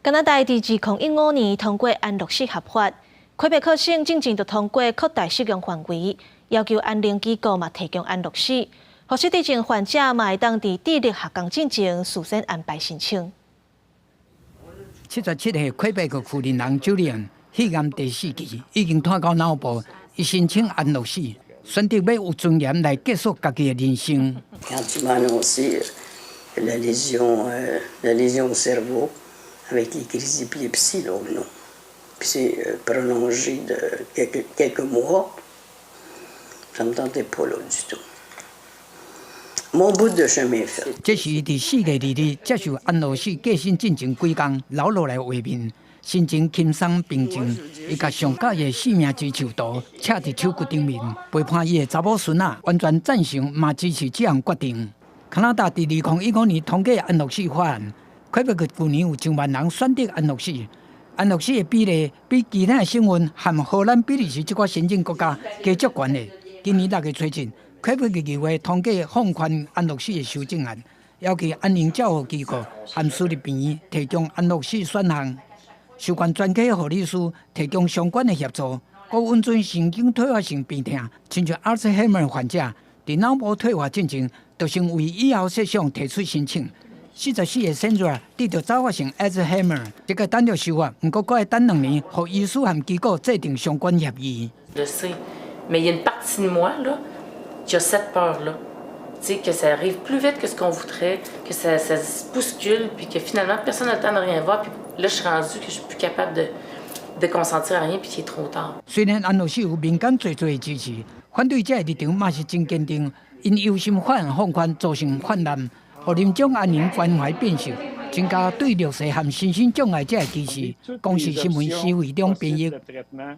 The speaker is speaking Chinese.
加拿大伫2015年通过安乐死合法，魁北克省进前就通过扩大适用范围，要求安宁机构嘛提供安乐死，或是地症患者嘛会当伫智力下降进前事先安排申请。77岁魁北克负责人Julian肺癌第4期，已经拖到脑部，伊申請安樂死，選擇要有尊嚴來結束家己的人生。La lésion au cerveau avec les crises d'épilepsie longues, puis c'est prolongé de quelques mois. Ça me tentait pas là du tout. Mon bout de chemin fait. 這是伫4月2日接受安樂死過身進前幾工留落來畫面，心情輕鬆平靜，伊甲上佳嘅生命之樹圖插佇手骨頂面，陪伴伊嘅查某孫仔完全贊成嘛支持這項決定。加拿大伫2015年通過安樂死法案，魁北克去年有1萬人選擇安樂死。安樂死嘅比例比其他省份和荷蘭、比利時這個先進國家加足懸嘅。今年6月初前，魁北克議會通過放寬安樂死嘅修正案，要求安寧照護機構和私立病院提供安樂死選項。相關專科護理師提供相關嘅協助，個穩准神經退化性病痛，親像阿茲海默患者，佇腦部退化進前。就成為以後設想提出申請。44歲Sandra得到早發性 Alzheimer， 這個單條修法，不過還要等2年，和醫師和機構制定相關協議。Je sais, mais il y a une partie de moi là qui a cette peur-là, tu sais que ça arrive plus vite que ce qu'on voudrait, que ça se bouscule, puis que finalement personne n'a le temps de rien voir, puis là je suis rendue que je suis plus capable de consentir à rien, puis qu'il est trop tard。雖然安樂死有民間最多的支持，反對者的立場嘛是真堅定。因憂心法案放寬造成泛濫，互臨終安寧關懷變數，增加對弱勢和身心障礙者的支持。公視新聞施會中編譯。